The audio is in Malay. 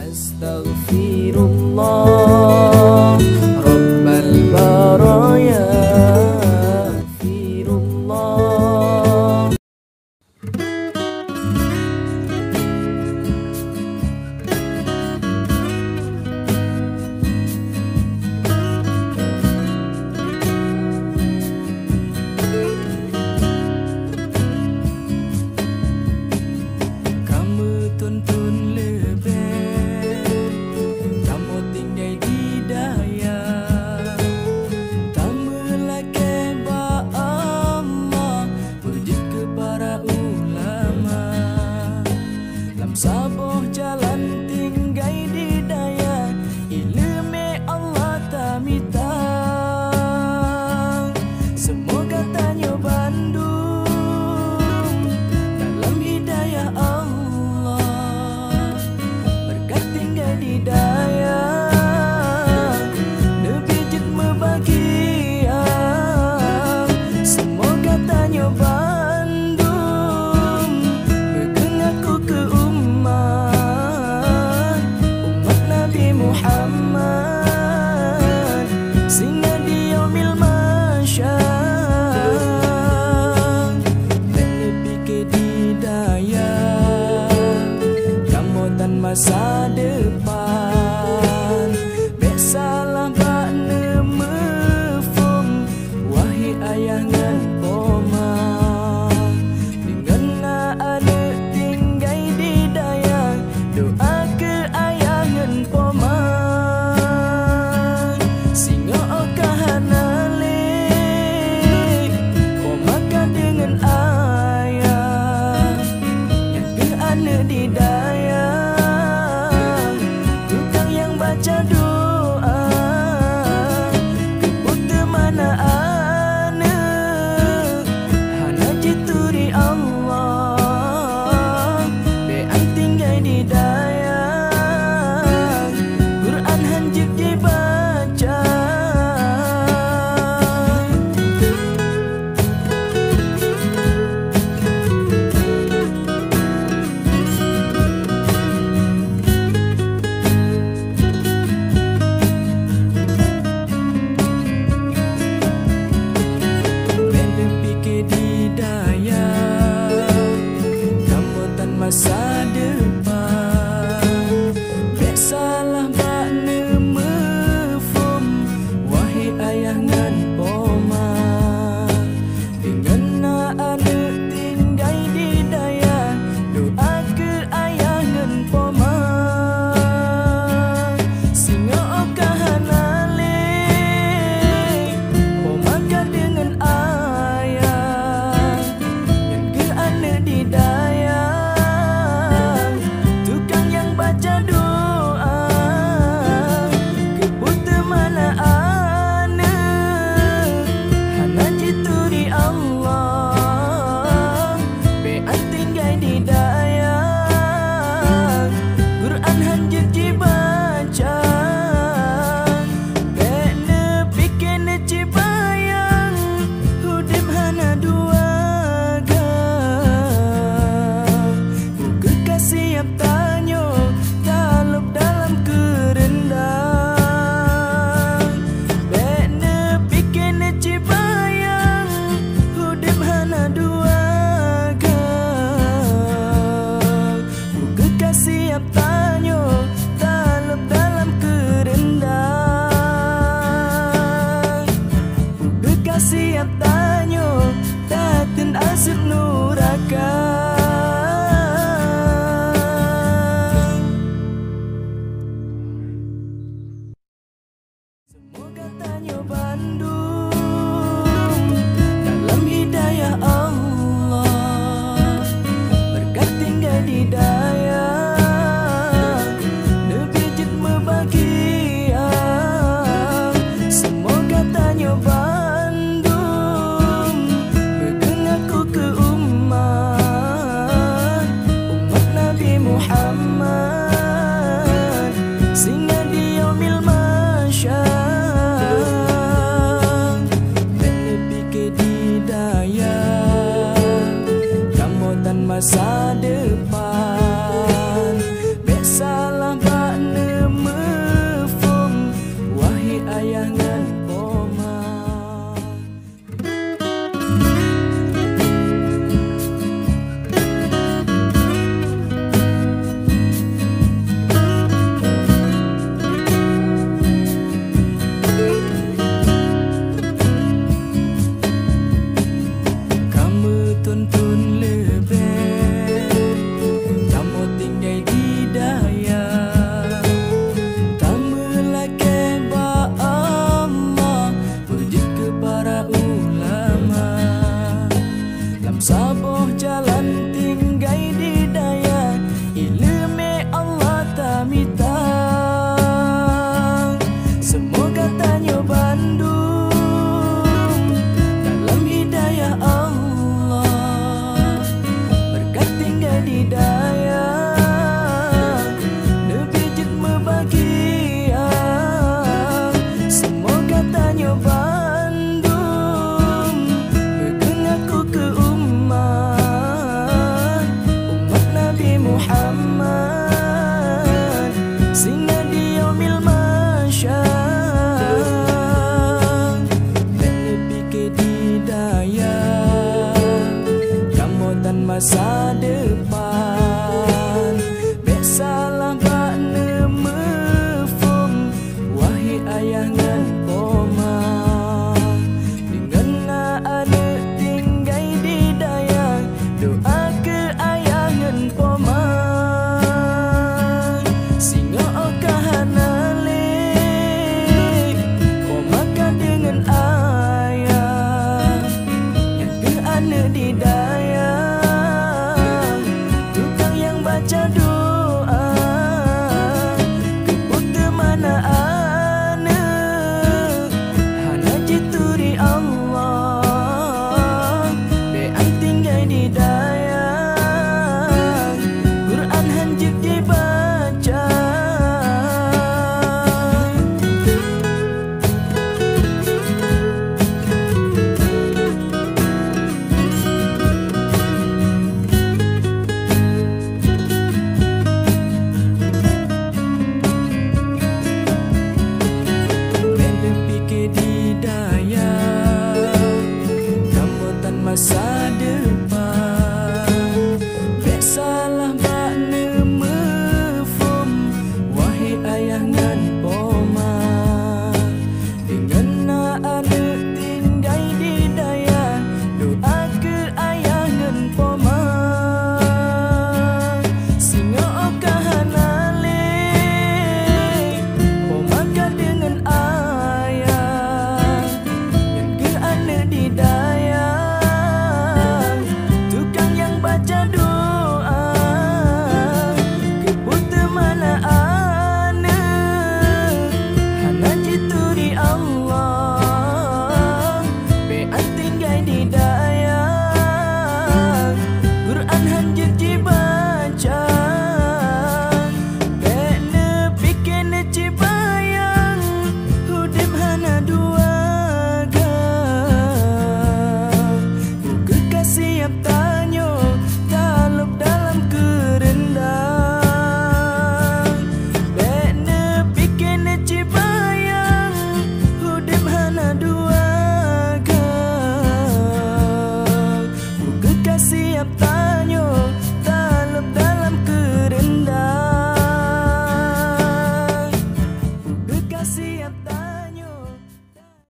Astaghfirullah Rabbal baraya Astaghfirullah. Kamu tuntun lebih, kamu tinggal di daya, kamu lagi ba Allah, puji ke para ulama, lam sabuh jalan tinggal di daya, ilmu Allah tak minta, semoga tanya Bandung dalam hidayah Allah, berkat tinggal di daya, nebijit membahagia, semoga tanya Bandung, begeng aku ke umat Nabi Muhammad, singa di yaumil masyar, dan lebih di daya, kamu dan masa depan, besalah bak nemefum, wahai ayah ngan poma, dengan ada tinggal di daya, doa ke ayah ngan poma, singa okahanale, poma ka dengan ayah, yang ke anak di daya, tukang yang baca doa, keputu mana anak, hana jituri Allah, bean tinggal di daya, Quran hanjib dibaca. Benda fikir di daya, kamu tan masa depan, besalah bak nemefum, wahai ayah ngan poma, dengan anak tinggal di daya, doa ke ayah ngan poma, singa okahanale, poma ka dengan ayah, yang ke anak di daya, tukang yang baca doa, keputu mana anak, hana jituri Allah, bean tinggal di daya, Quran hanjib dibaca, bena fikir cibayang, hudib hana duaga, buku kasih yang tanyo, talup dalam kerendang, bena fikir cibayang, hudib hana duaga, buku kasih yang tanyo, talup dalam kerendang, buku kasih yang tanyo, tatin asib nuraka. Semoga tanya Bandung dalam hidayah Allah, berkat tinggal di daya, nebijit membahagia, semoga tanya Bandung, begeng aku ke umat Nabi Muhammad, singa